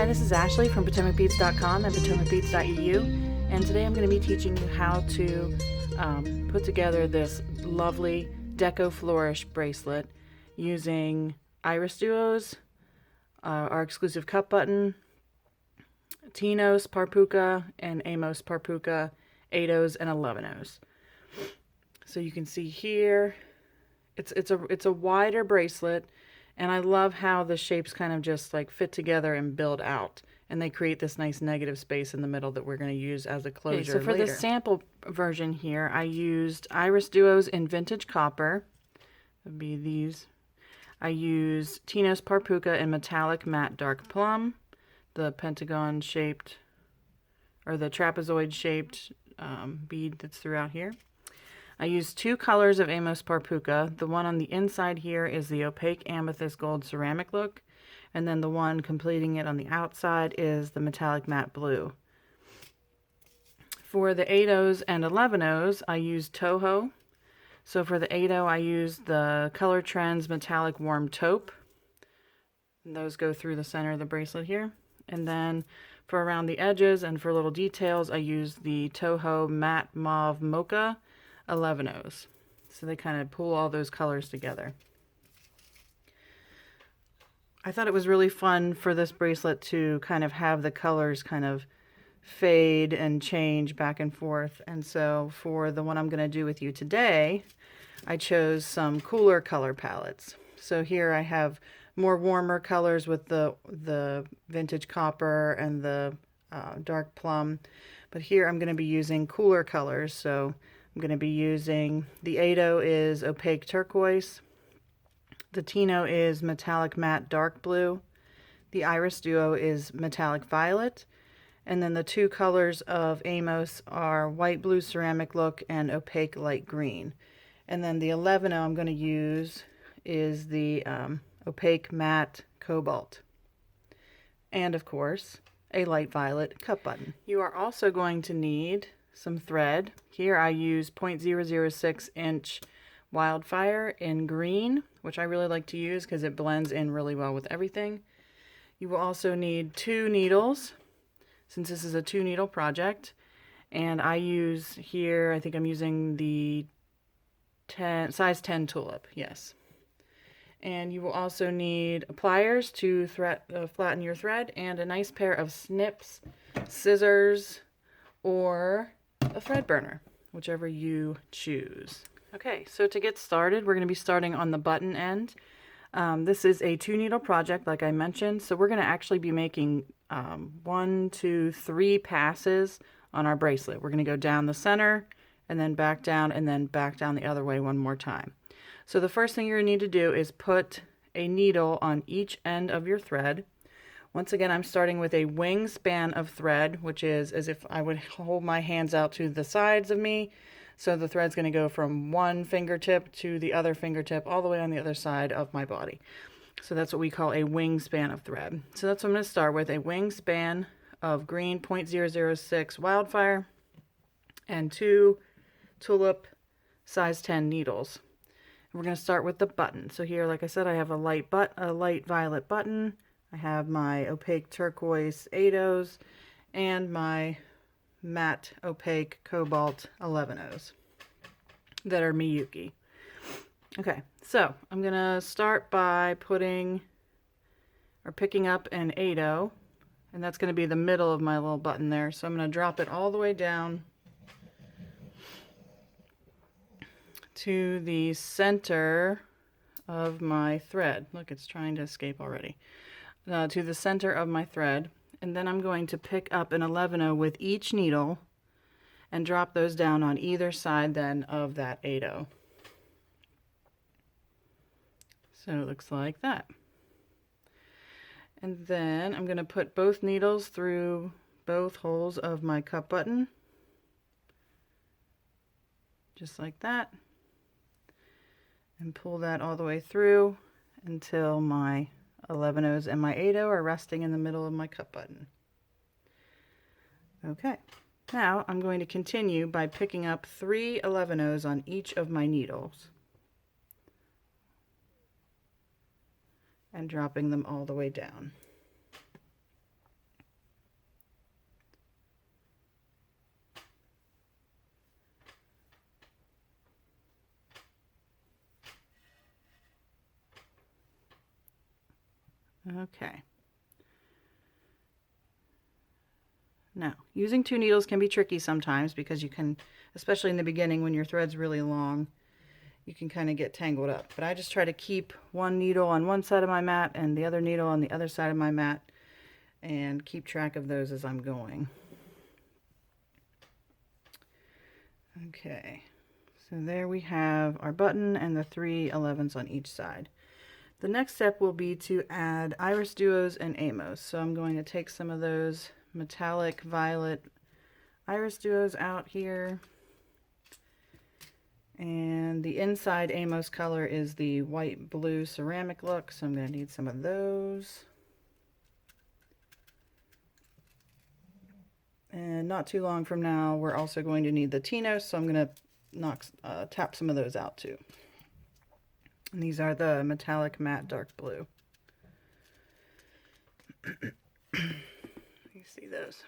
Hi, this is Ashley from PotomacBeads.com and PotomacBeads.eu, and today I'm going to be teaching you how to put together this lovely Deco Flourish bracelet using IrisDuo's, our exclusive cup button, Tinos Parpuka, and Amos Parpuka 8/0s and 11/0s. So you can see here, it's a wider bracelet. And I love how the shapes kind of just like fit together and build out. And they create this nice negative space in the middle that we're going to use as a closure later. So for the sample version here, I used IrisDuo's in Vintage Copper. That would be these. I used Tinos Parpuka in Metallic Matte Dark Plum. The pentagon shaped, or the trapezoid shaped bead that's throughout here. I used two colors of Amos Parpuka. The one on the inside here is the opaque amethyst gold ceramic look, and then the one completing it on the outside is the metallic matte blue. For the 8/0s and 11/0s, I used Toho. So for the 8/0, I used the Color Trends Metallic Warm Taupe. And those go through the center of the bracelet here. And then for around the edges and for little details, I used the Toho Matte Mauve Mocha 11/0s. So they kind of pull all those colors together. I thought it was really fun for this bracelet to kind of have the colors kind of fade and change back and forth. And so for the one I'm going to do with you today, I chose some cooler color palettes. So here I have more warmer colors with the vintage copper and the dark plum. But here I'm going to be using cooler colors. So I'm going to be using, the 8/0 is opaque turquoise, the Tino is metallic matte dark blue, the IrisDuo is metallic violet, and then the two colors of Amos are white blue ceramic look and opaque light green. And then the 11/0 I'm going to use is the opaque matte cobalt. And of course, a light violet cup button. You are also going to need some thread. Here I use 0.006 inch Wildfire in green, which I really like to use because it blends in really well with everything. You will also need 2 needles, since this is a 2 needle project. And I use here, I think I'm using the size 10 tulip, yes. And you will also need pliers to flatten your thread, and a nice pair of snips, scissors, or a thread burner, whichever you choose. Okay, so to get started, we're going to be starting on the button end. This is a 2 needle project, like I mentioned, so we're going to actually be making 1, 2, 3 passes on our bracelet. We're going to go down the center, and then back down the other way one more time. So the first thing you're going to need to do is put a needle on each end of your thread. Once again, I'm starting with a wing span of thread, which is as if I would hold my hands out to the sides of me. So the thread's going to go from one fingertip to the other fingertip, all the way on the other side of my body. So that's what we call a wing span of thread. So that's what I'm going to start with, a wing span of green 0.006 Wildfire and 2 tulip size 10 needles. We're going to start with the button. So here, like I said, I have a light violet button. I have my opaque turquoise 8/0s and my matte opaque cobalt 11/0s that are Miyuki. Okay, so I'm going to start by picking up an 8/0, and that's going to be the middle of my little button there. So I'm going to drop it all the way down to the center of my thread. Look, it's trying to escape already. To the center of my thread, and then I'm going to pick up an 11/0 with each needle and drop those down on either side then of that 8/0. So it looks like that. And then I'm going to put both needles through both holes of my cup button, just like that, and pull that all the way through until my 11/0s and my 8/0 are resting in the middle of my cup button. Okay, now I'm going to continue by picking up 3 11/0s on each of my needles and dropping them all the way down. Okay. Now, using 2 needles can be tricky sometimes because you can, especially in the beginning when your thread's really long, you can kind of get tangled up. But I just try to keep one needle on one side of my mat and the other needle on the other side of my mat and keep track of those as I'm going. Okay, so there we have our button and the 3 11s on each side. The next step will be to add IrisDuos and Amos. So I'm going to take some of those metallic violet IrisDuos out here. And the inside Amos color is the white blue ceramic look, so I'm going to need some of those. And not too long from now, we're also going to need the Tinos, so I'm going to tap some of those out too. And these are the metallic matte dark blue. You see those?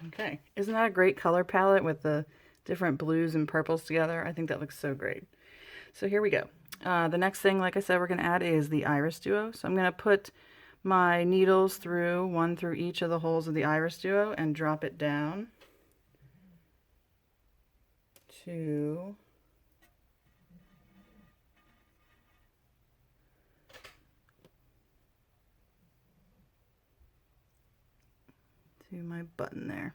Okay, isn't that a great color palette with the different blues and purples together? I think that looks so great. So here we go. The next thing, like I said, we're going to add is the IrisDuo. So I'm going to put my needles through one through each of the holes of the IrisDuo and drop it down to my button there.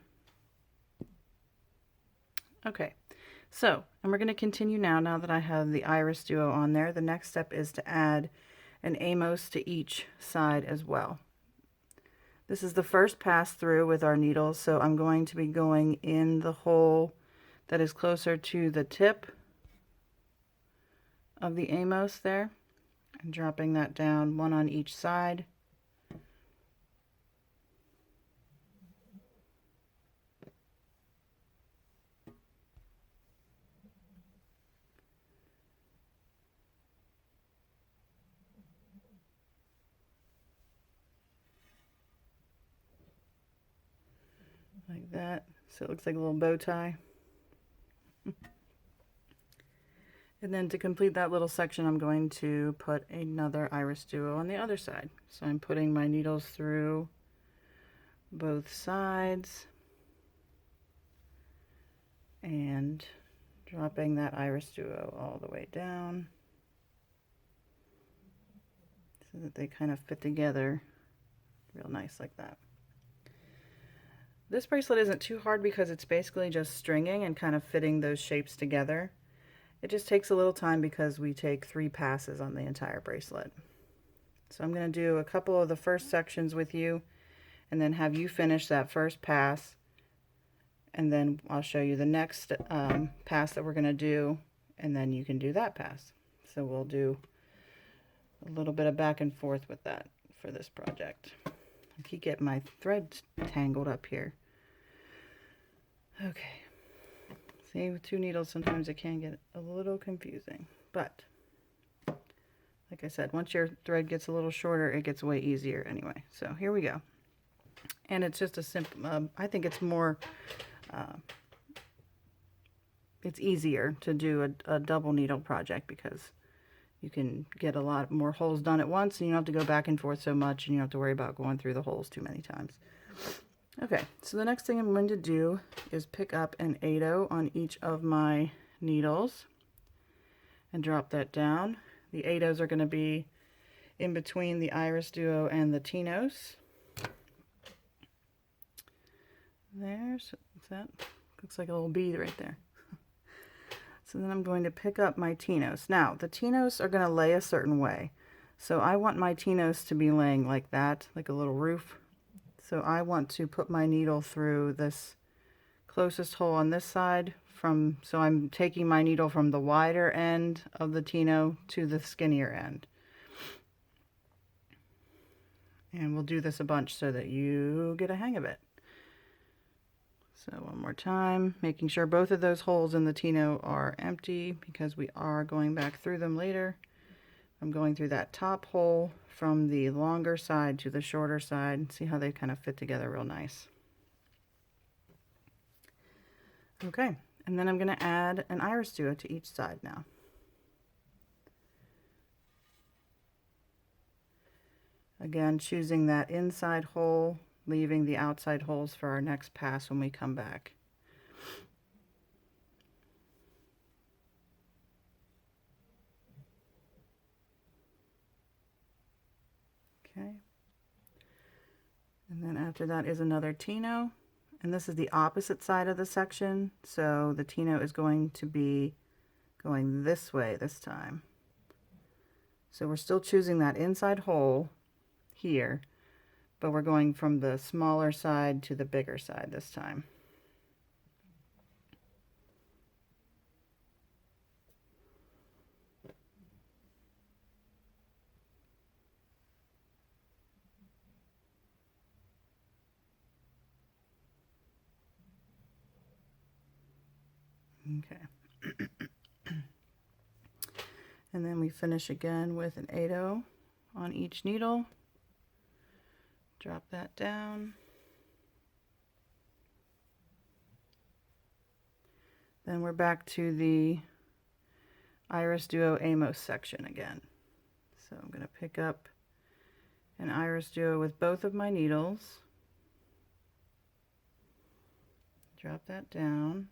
Okay, so, and we're going to continue now that I have the IrisDuo on there. The next step is to add an Amos to each side as well. This is the first pass through with our needles, so I'm going to be going in the hole that is closer to the tip of the Amos there and dropping that down, one on each side. Like that, so it looks like a little bow tie. And then to complete that little section, I'm going to put another IrisDuo on the other side. So I'm putting my needles through both sides and dropping that IrisDuo all the way down so that they kind of fit together real nice like that. This bracelet isn't too hard because it's basically just stringing and kind of fitting those shapes together. It just takes a little time because we take 3 passes on the entire bracelet. So I'm going to do a couple of the first sections with you and then have you finish that first pass, and then I'll show you the next pass that we're going to do, and then you can do that pass. So we'll do a little bit of back and forth with that for this project. I keep getting my thread tangled up here. Okay. See, with 2 needles, sometimes it can get a little confusing. But, like I said, once your thread gets a little shorter, it gets way easier anyway. So here we go. And it's just a simple, I think it's more, it's easier to do a double needle project because you can get a lot more holes done at once and you don't have to go back and forth so much and you don't have to worry about going through the holes too many times. Okay, so the next thing I'm going to do is pick up an 8/0 on each of my needles and drop that down. The 8/0s are going to be in between the IrisDuo and the Tinos. There's that. Looks like a little bead right there. So then I'm going to pick up my Tinos. Now, the Tinos are going to lay a certain way. So I want my Tinos to be laying like that, like a little roof. So I want to put my needle through this closest hole on this side so I'm taking my needle from the wider end of the Tino to the skinnier end. And we'll do this a bunch so that you get a hang of it. So one more time, making sure both of those holes in the Tino are empty because we are going back through them later. I'm going through that top hole from the longer side to the shorter side. See how they kind of fit together real nice. Okay, and then I'm going to add an IrisDuo to each side now. Again, choosing that inside hole, leaving the outside holes for our next pass when we come back. Okay. And then after that is another Tino. And this is the opposite side of the section. So the Tino is going to be going this way this time. So we're still choosing that inside hole here, but we're going from the smaller side to the bigger side this time. Okay. And then we finish again with an 8/0 on each needle. Drop that down. Then we're back to the IrisDuo Amos section again. So I'm going to pick up an IrisDuo with both of my needles. Drop that down.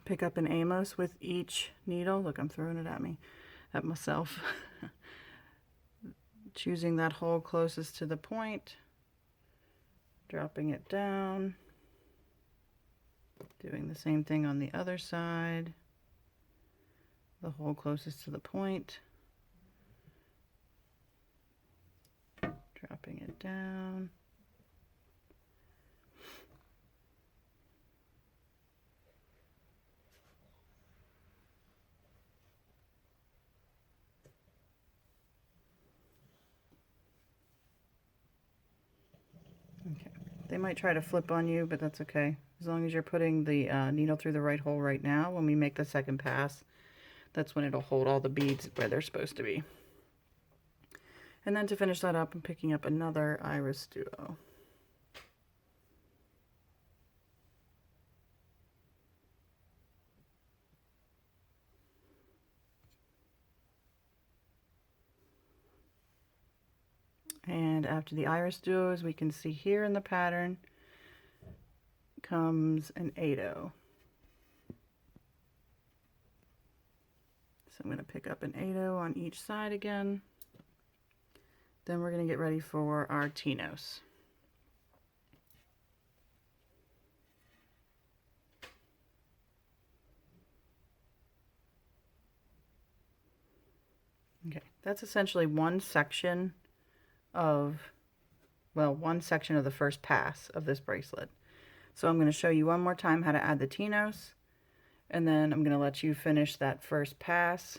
Pick up an Amos with each needle. Look, I'm throwing it at myself. Choosing that hole closest to the point, dropping it down, doing the same thing on the other side, the hole closest to the point, dropping it down. Okay, they might try to flip on you, but that's okay. As long as you're putting the needle through the right hole right now, when we make the second pass, that's when it'll hold all the beads where they're supposed to be. And then to finish that up, I'm picking up another IrisDuo. And after the IrisDuo, as we can see here in the pattern, comes an 8/0. So I'm going to pick up an 8/0 on each side again. Then we're going to get ready for our Tinos. Okay, that's essentially one section of, well, one section of the first pass of this bracelet. So I'm going to show you one more time how to add the Tinos, and then I'm going to let you finish that first pass,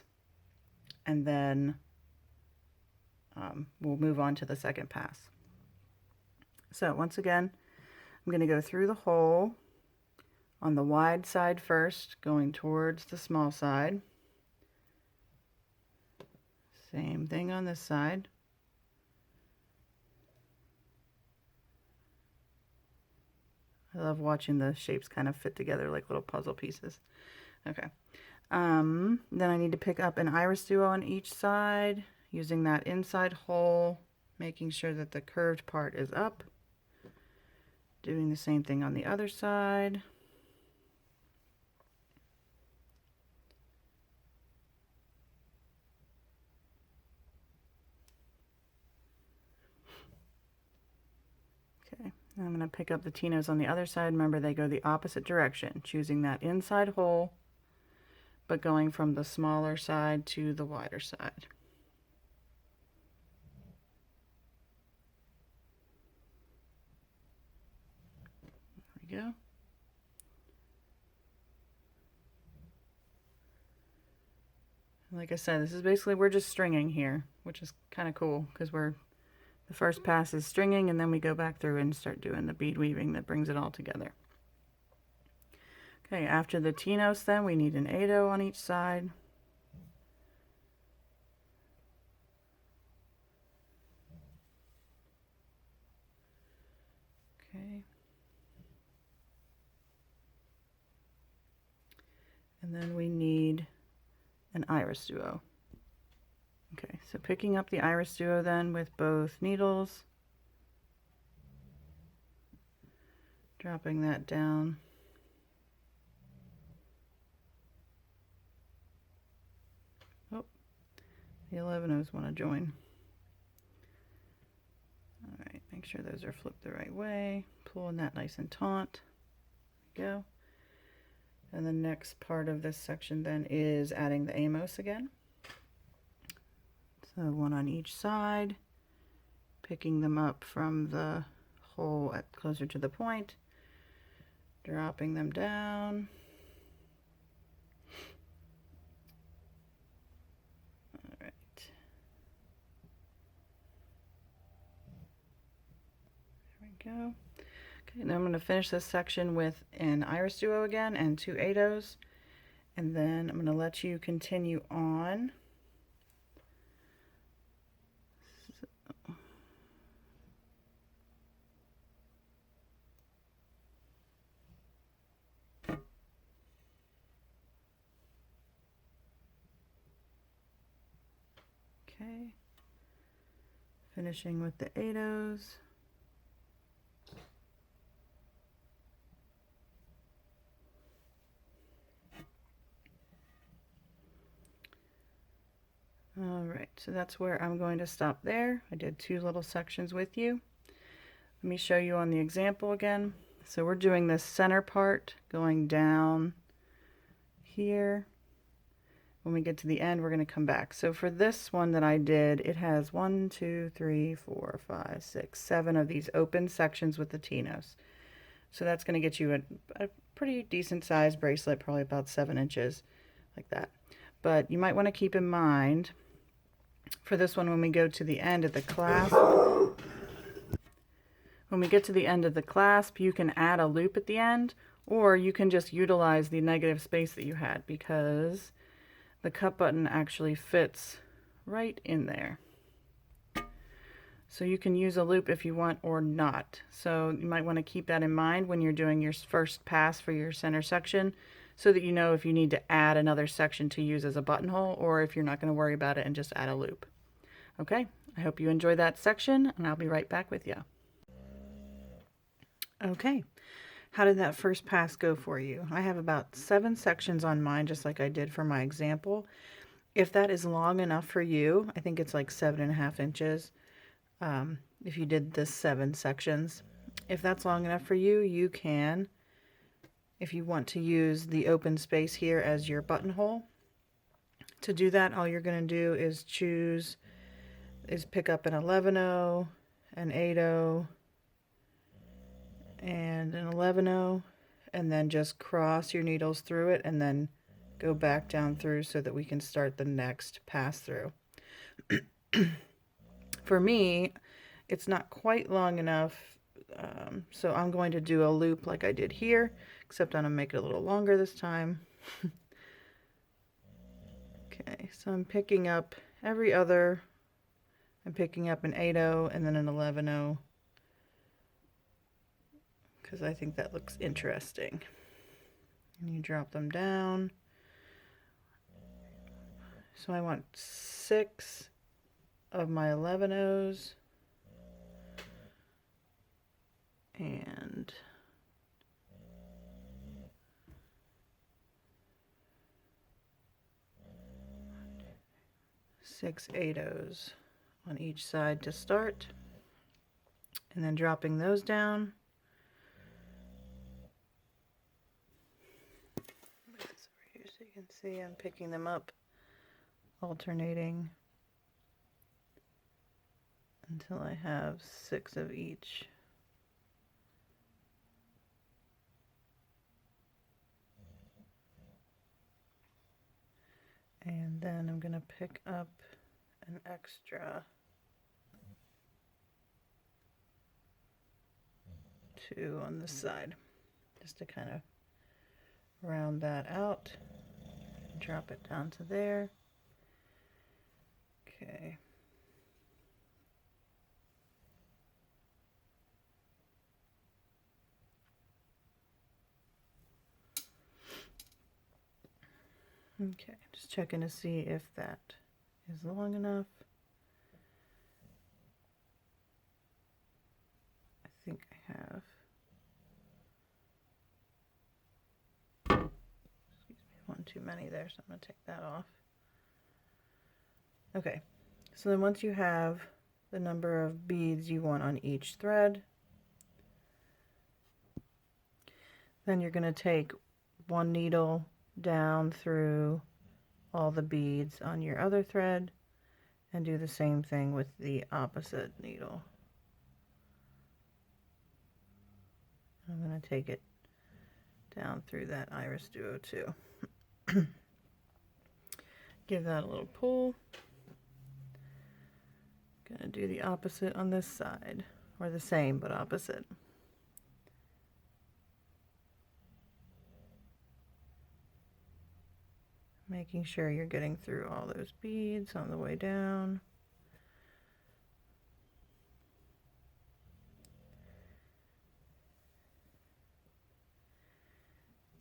and then we'll move on to the second pass. So once again, I'm going to go through the hole on the wide side first, going towards the small side. Same thing on this side. I love watching the shapes kind of fit together like little puzzle pieces. Okay. Then I need to pick up an IrisDuo on each side, using that inside hole, making sure that the curved part is up. Doing the same thing on the other side. Okay, I'm going to pick up the Tinos on the other side. Remember, they go the opposite direction, choosing that inside hole, but going from the smaller side to the wider side. There we go. Like I said, this is basically, we're just stringing here, which is kind of cool because the first pass is stringing, and then we go back through and start doing the bead weaving that brings it all together. Okay, after the Tinos then, we need an 8/0 on each side. IrisDuo. Okay, so picking up the IrisDuo then with both needles, dropping that down. Oh, the 11Os want to join. All right, make sure those are flipped the right way. Pulling that nice and taut. There we go. And the next part of this section then is adding the Amos again. So one on each side, picking them up from the hole at closer to the point, dropping them down. All right. There we go. Okay, now I'm going to finish this section with an IrisDuo again and 2 8/0s, and then I'm going to let you continue on. Okay, finishing with the 8/0s. All right, so that's where I'm going to stop there. I did 2 little sections with you. Let me show you on the example again. So we're doing this center part going down here. When we get to the end, we're going to come back. So for this one that I did, it has 1, 2, 3, 4, 5, 6, 7 of these open sections with the Tinos. So that's going to get you a pretty decent sized bracelet, probably about 7 inches, like that. But you might want to keep in mind for this one, when we go to the end of the clasp, you can add a loop at the end, or you can just utilize the negative space that you had, because the cup button actually fits right in there. So you can use a loop if you want or not. So you might want to keep that in mind when you're doing your first pass for your center section, so that you know if you need to add another section to use as a buttonhole, or if you're not going to worry about it and just add a loop. Okay, I hope you enjoy that section, and I'll be right back with you. Okay, how did that first pass go for you? I have about 7 sections on mine, just like I did for my example. If that is long enough for you, I think it's like 7.5 inches. If you did the 7 sections, if that's long enough for you, you can, if you want to use the open space here as your buttonhole. To do that, all you're going to do is pick up an 11/0, an 8/0, and an 11/0, and then just cross your needles through it and then go back down through so that we can start the next pass through. For me, it's not quite long enough, so I'm going to do a loop like I did here, except I'm going to make it a little longer this time. Okay, so I'm picking up every other, I'm picking up an 8/0 and then an 11/0, because I think that looks interesting. And you drop them down. So I want 6 of my 11/0s and 6 8/0s on each side to start, and then dropping those down. So you can see I'm picking them up, alternating until I have 6 of each. And then I'm going to pick up an extra 2 on this side, just to kind of round that out. Drop it down to there. Okay. Okay, just checking to see if that is long enough. I think I have. Excuse me, one too many there, so I'm going to take that off. Okay, so then once you have the number of beads you want on each thread, then you're going to take one needle down through all the beads on your other thread and do the same thing with the opposite needle. I'm going to take it down through that IrisDuo too. Give that a little pull. Going to do the opposite on this side, or the same but opposite. Making sure you're getting through all those beads on the way down.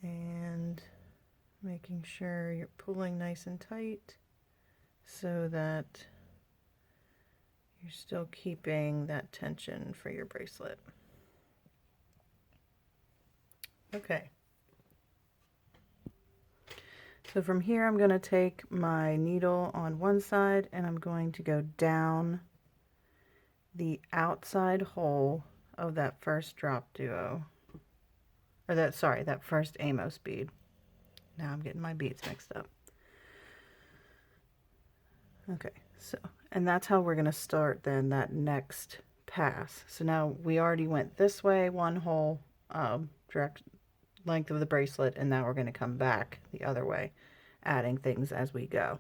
And making sure you're pulling nice and tight so that you're still keeping that tension for your bracelet. Okay. So from here I'm going to take my needle on one side and I'm going to go down the outside hole of that first drop duo. Or that first Amos bead. Now I'm getting my beads mixed up. Okay, so, and that's how we're going to start then that next pass. So now we already went this way, one whole direct length of the bracelet, and now we're going to come back the other way, adding things as we go.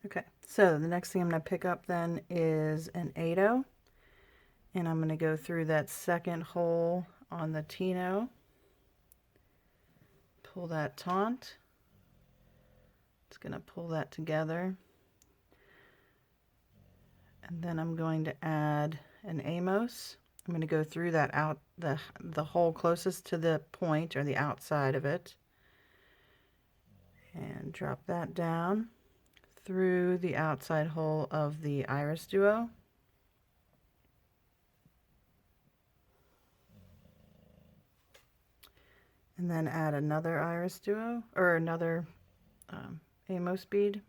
Okay, so the next thing I'm going to pick up then is an 8/0, and I'm going to go through that second hole on the Tino, pull that taunt. It's going to pull that together, and then I'm going to add an Amos. I'm going to go through that the hole closest to the point or the outside of it, and drop that down through the outside hole of the IrisDuo. And then add another IrisDuo, or another Amos bead.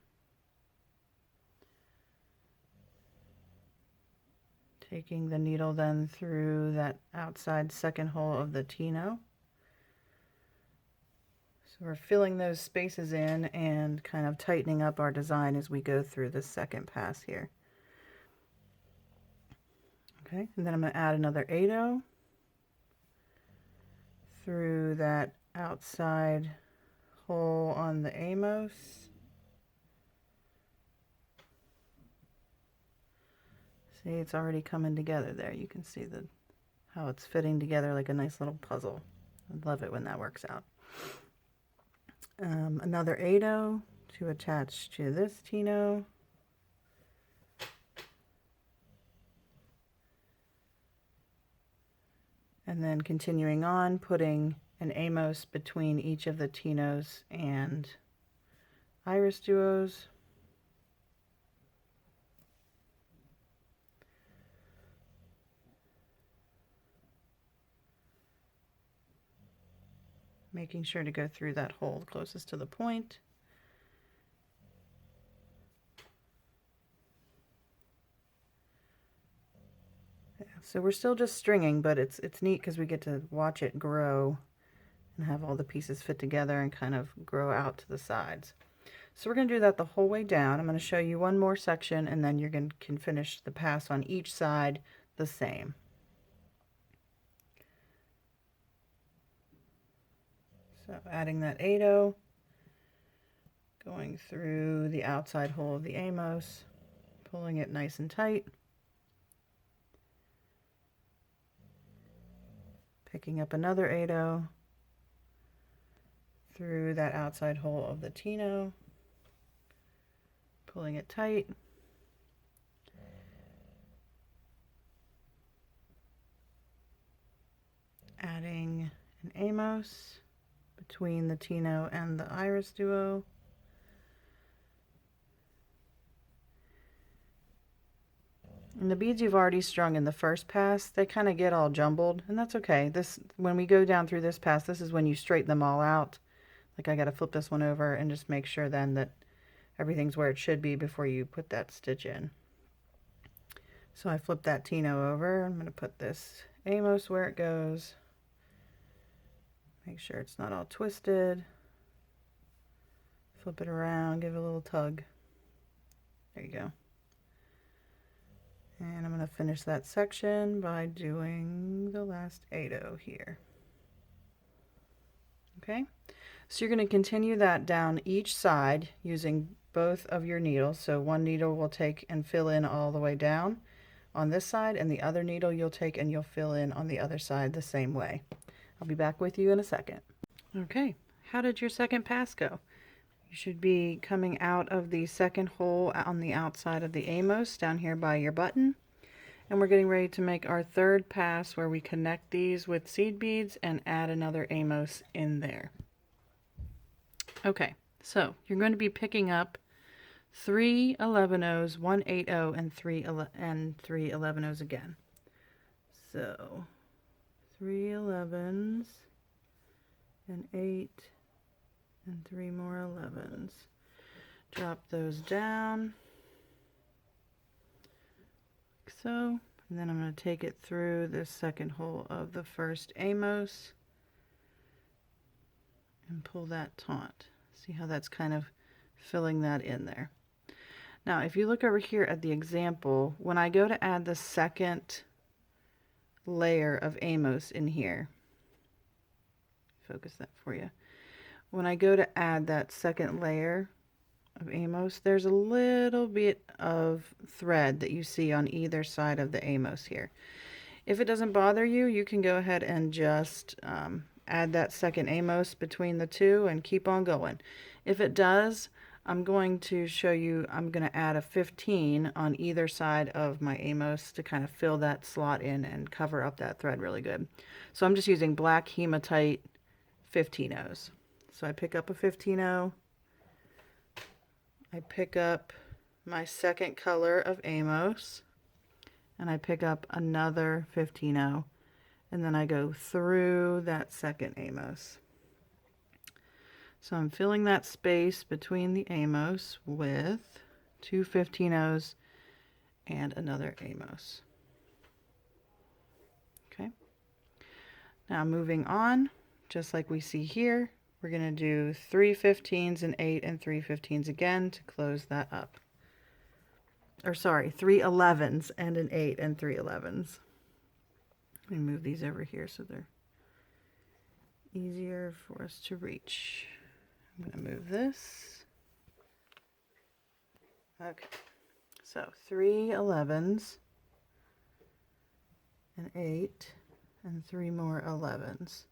Taking the needle then through that outside second hole of the Tino. So we're filling those spaces in and kind of tightening up our design as we go through the second pass here. Okay, and then I'm going to add another 8/0 through that outside hole on the Amos. See, it's already coming together there. You can see how it's fitting together like a nice little puzzle. I love it when that works out. Another 8/0 to attach to this Tino. And then continuing on, putting an Amos between each of the Tinos and IrisDuos. Making sure to go through that hole closest to the point. Yeah, so we're still just stringing, but it's neat because we get to watch it grow and have all the pieces fit together and kind of grow out to the sides. So we're going to do that the whole way down. I'm going to show you one more section and then you can finish the pass on each side the same. So adding that 8/0, going through the outside hole of the Amos, pulling it nice and tight, picking up another 8/0 through that outside hole of the Tino, pulling it tight, adding an Amos between the Tino and the IrisDuo. And the beads you've already strung in the first pass, they kind of get all jumbled, and that's okay. When we go down through this pass, this is when you straighten them all out. Like, I got to flip this one over and just make sure then that everything's where it should be before you put that stitch in. So I flip that Tino over. I'm going to put this Amos where it goes. Make sure it's not all twisted. Flip it around, give it a little tug. There you go. And I'm going to finish that section by doing the last 8-0 here. Okay, so you're going to continue that down each side using both of your needles. So one needle will take and fill in all the way down on this side, and the other needle you'll take and you'll fill in on the other side the same way. I'll be back with you in a second. Okay, how did your second pass go? You should be coming out of the second hole on the outside of the Amos down here by your button. And we're getting ready to make our third pass where we connect these with seed beads and add another Amos in there. Okay, so you're going to be picking up 3 11-0s, 1 8-0, and 3 11-0s again. So 3 11s, and 8, and 3 more 11s. Drop those down, like so, and then I'm going to take it through this second hole of the first Amos and pull that taunt. See how that's kind of filling that in there. Now, if you look over here at the example, when I go to add the second layer of Amos in here, focus that for you. When I go to add that second layer of Amos, there's a little bit of thread that you see on either side of the Amos here. If it doesn't bother you, you can go ahead and just add that second Amos between the two and keep on going. If it does, I'm going to show you, I'm going to add a 15 on either side of my Amos to kind of fill that slot in and cover up that thread really good. So I'm just using black hematite 15-0s. So I pick up a 15-0, I pick up my second color of Amos, and I pick up another 15-0, and then I go through that second Amos. So I'm filling that space between the Amos with 2 15-0s and another Amos. Okay. Now moving on, just like we see here, we're going to do 3 15s and 8 and 3 15s again to close that up. Or sorry, 3 11s and an 8 and 3 11s. Let me move these over here so they're easier for us to reach. I'm going to move this. Okay, so 3 11s, an 8, and 3 more 11s.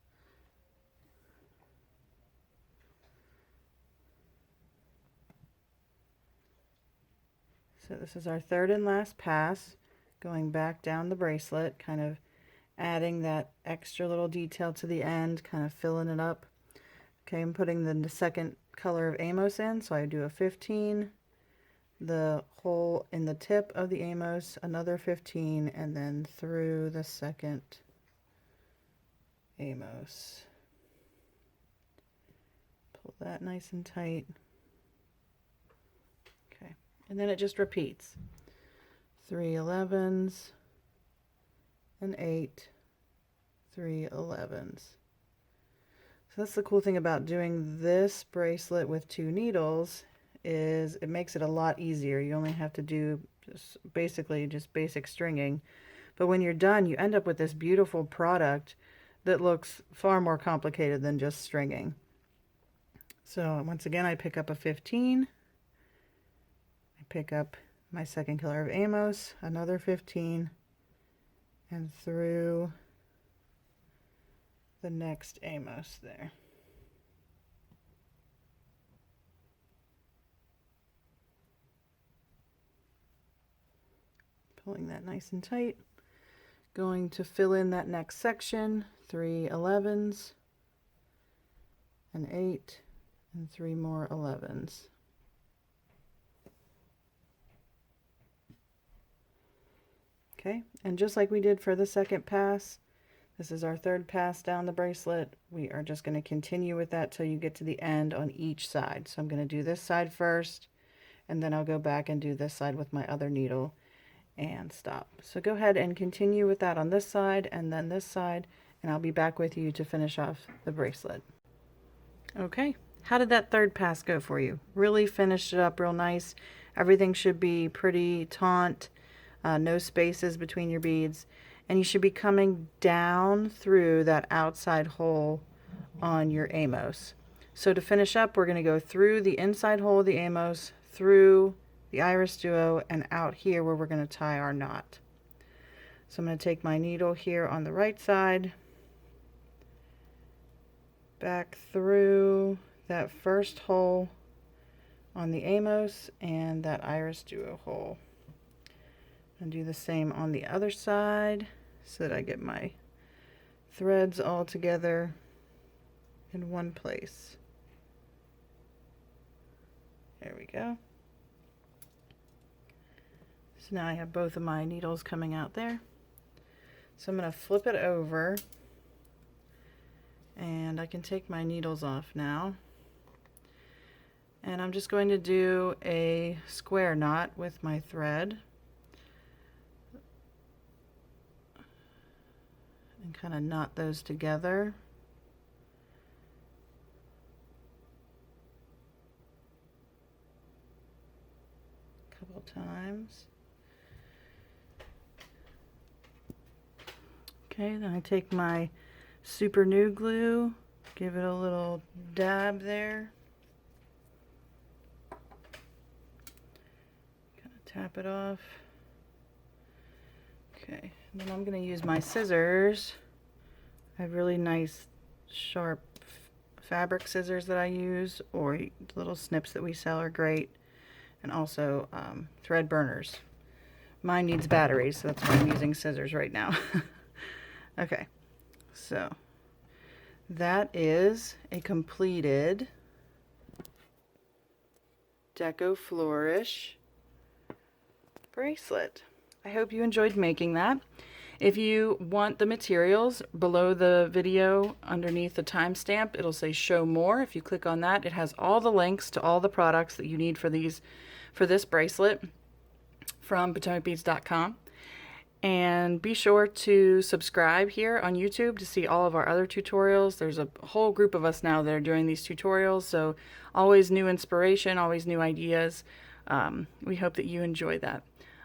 So this is our third and last pass, going back down the bracelet, kind of adding that extra little detail to the end, kind of filling it up. Okay, I'm putting the second color of Amos in, so I do a 15, the hole in the tip of the Amos, another 15, and then through the second Amos. Pull that nice and tight. Okay, and then it just repeats. 3 11s, an 8, 3 11s. So that's the cool thing about doing this bracelet with 2 needles, is it makes it a lot easier. You only have to do just basic stringing. But when you're done, you end up with this beautiful product that looks far more complicated than just stringing. So once again, I pick up a 15. I pick up my second color of Amos, another 15, and through the next Amos there. Pulling that nice and tight. Going to fill in that next section 3 11s, an 8, and 3 more 11s. Okay, and just like we did for the second pass, this is our third pass down the bracelet. We are just going to continue with that till you get to the end on each side. So I'm going to do this side first, and then I'll go back and do this side with my other needle and stop. So go ahead and continue with that on this side and then this side, and I'll be back with you to finish off the bracelet. Okay, how did that third pass go for you? Really finished it up real nice. Everything should be pretty taut, no spaces between your beads, and you should be coming down through that outside hole on your Amos. So to finish up, we're going to go through the inside hole of the Amos, through the IrisDuo, and out here where we're going to tie our knot. So I'm going to take my needle here on the right side, back through that first hole on the Amos and that IrisDuo hole, and do the same on the other side so that I get my threads all together in one place. There we go. So now I have both of my needles coming out there. So I'm going to flip it over, and I can take my needles off now. And I'm just going to do a square knot with my thread and kind of knot those together. A couple times. Okay, then I take my super new glue, give it a little dab there. Kind of tap it off. Okay, and then I'm going to use my scissors. I have really nice sharp fabric scissors that I use, or little snips that we sell are great, and also thread burners. Mine needs batteries, so that's why I'm using scissors right now. Okay, so that is a completed Deco Flourish bracelet. I hope you enjoyed making that. If you want the materials, below the video underneath the timestamp it'll say show more. If you click on that, it has all the links to all the products that you need for this bracelet from PotomacBeads.com. And be sure to subscribe here on YouTube to see all of our other tutorials. There's a whole group of us now that are doing these tutorials, so always new inspiration, always new ideas. We hope that you enjoy that.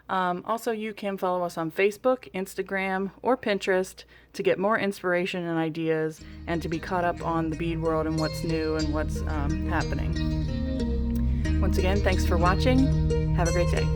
Also, you can follow us on Facebook, Instagram, or Pinterest to get more inspiration and ideas, and to be caught up on the bead world and what's new and what's happening. Once again, thanks for watching. Have a great day.